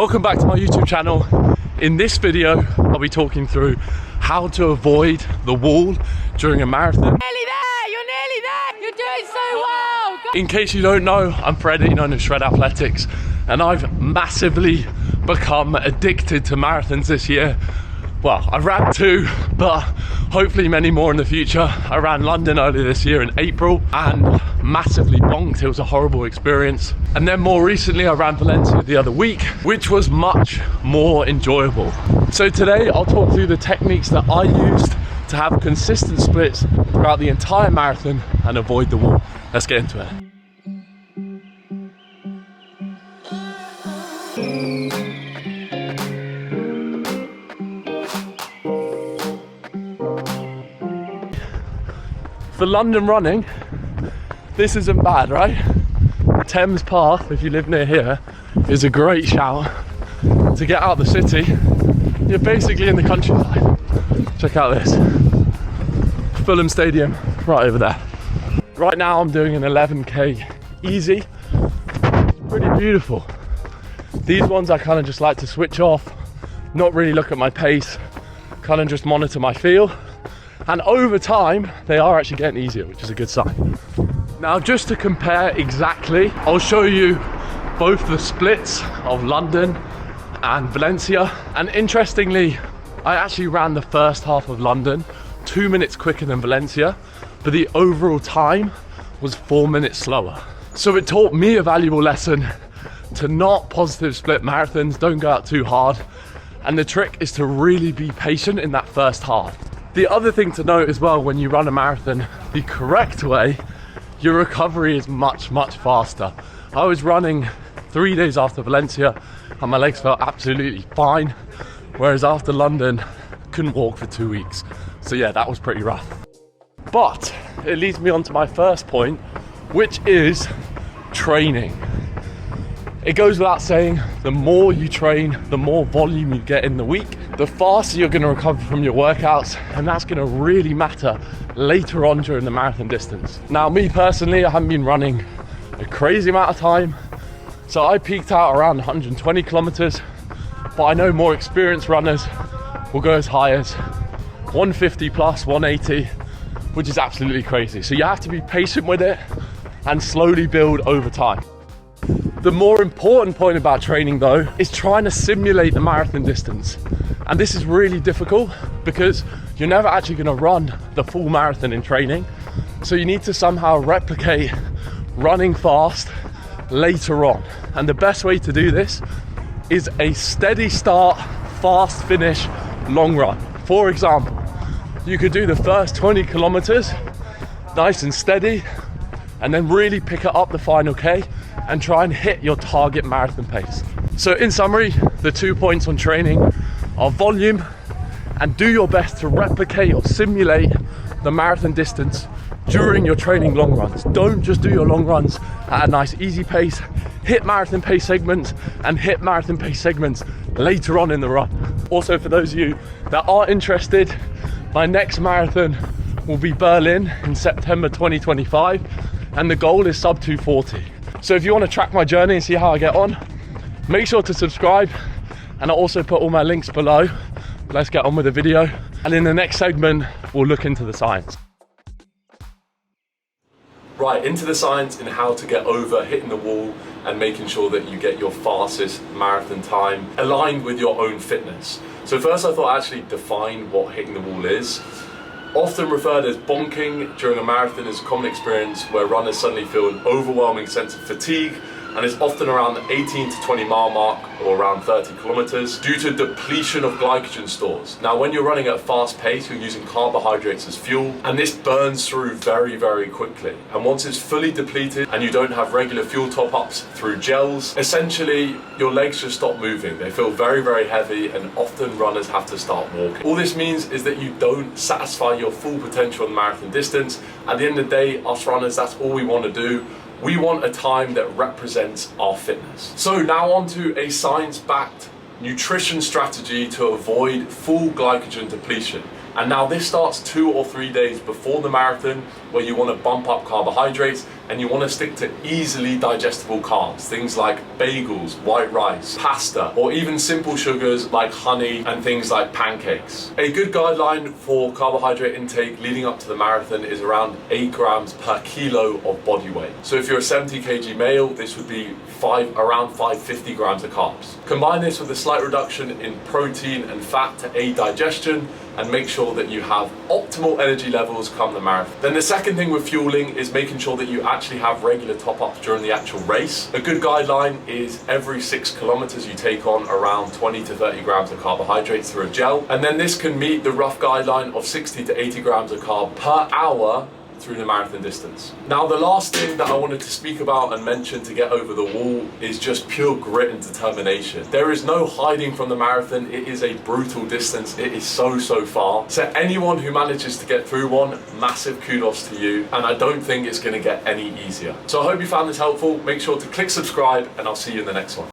Welcome back to my YouTube channel. In this video, I'll be talking through how to avoid the wall during a marathon. Nearly there, you're nearly there. You're doing so well. In case you don't know, I'm Freddie, known as Shred Athletics, and I've massively become addicted to marathons this year. Well, I ran 2, but hopefully many more in the future. I ran London earlier this year in April and massively bonked. It was a horrible experience. And then more recently, I ran Valencia the other week, which was much more enjoyable. So today, I'll talk through the techniques that I used to have consistent splits throughout the entire marathon and avoid the wall. Let's get into it. For London running, this isn't bad, right? Thames Path, if you live near here, is a great shout to get out of the city. You're basically in the countryside. Check out this. Fulham Stadium, right over there. Right now I'm doing an 11K easy. It's pretty beautiful. These ones I kind of just like to switch off, not really look at my pace, kind of just monitor my feel. And over time, they are actually getting easier, which is a good sign. Now, just to compare exactly, I'll show you both the splits of London and Valencia. And interestingly, I actually ran the first half of London 2 minutes quicker than Valencia, but the overall time was 4 minutes slower. So it taught me a valuable lesson to not positive split marathons, don't go out too hard. And the trick is to really be patient in that first half. The other thing to note as well, when you run a marathon the correct way, your recovery is much faster. I was running 3 days after Valencia and my legs felt absolutely fine, whereas after London, couldn't walk for 2 weeks. So yeah, that was pretty rough. But it leads me on to my first point, which is training. It goes without saying, the more you train, the more volume you get in the week, the faster you're going to recover from your workouts, and that's going to really matter later on during the marathon distance. Now, me personally, I haven't been running a crazy amount of time, so I peaked out around 120 kilometers, but I know more experienced runners will go as high as 150 plus, 180, which is absolutely crazy. So you have to be patient with it and slowly build over time. The more important point about training though is trying to simulate the marathon distance. And this is really difficult because you're never actually going to run the full marathon in training. So you need to somehow replicate running fast later on. And the best way to do this is a steady start, fast finish, long run. For example, you could do the first 20 kilometers nice and steady, and then really pick it up the final K and try and hit your target marathon pace. So in summary, the 2 points on training are volume and do your best to replicate or simulate the marathon distance during your training long runs. Don't just do your long runs at a nice easy pace. Hit marathon pace segments and hit marathon pace segments later on in the run. Also, for those of you that are interested, my next marathon will be Berlin in September 2025. And the goal is sub 240. So if you want to track my journey and see how I get on, make sure to subscribe, and I'll also put all my links below. Let's get on with the video, and in the next segment we'll look into the science. Right, into the science in how to get over hitting the wall and making sure that you get your fastest marathon time aligned with your own fitness. So first I thought I'd actually define what hitting the wall is. Often referred as bonking during a marathon, is a common experience where runners suddenly feel an overwhelming sense of fatigue, and it's often around the 18 to 20 mile mark or around 30 kilometers due to depletion of glycogen stores. Now, when you're running at a fast pace, you're using carbohydrates as fuel, and this burns through very quickly. And once it's fully depleted and you don't have regular fuel top-ups through gels, essentially your legs just stop moving. They feel very heavy, and often runners have to start walking. All this means is that you don't satisfy your full potential in the marathon distance. At the end of the day, us runners, that's all we want to do. We want a time that represents our fitness. So now on to a science-backed nutrition strategy to avoid full glycogen depletion. And now this starts 2 or 3 days before the marathon where you want to bump up carbohydrates and you want to stick to easily digestible carbs, things like bagels, white rice, pasta, or even simple sugars like honey and things like pancakes. A good guideline for carbohydrate intake leading up to the marathon is around 8 grams per kilo of body weight. So if you're a 70 kg male, this would be around 550 grams of carbs. Combine this with a slight reduction in protein and fat to aid digestion and make sure that you have optimal energy levels come the marathon. Then the second thing with fueling is making sure that you actually have regular top-ups during the actual race. A good guideline is every 6 kilometers you take on around 20 to 30 grams of carbohydrates through a gel, and then this can meet the rough guideline of 60 to 80 grams of carb per hour through the marathon distance. Now, the last thing that I wanted to speak about and mention to get over the wall is just pure grit and determination. There is no hiding from the marathon. It is a brutal distance. It is so far. So anyone who manages to get through one, massive kudos to you. And I don't think it's gonna get any easier. So I hope you found this helpful. Make sure to click subscribe and I'll see you in the next one.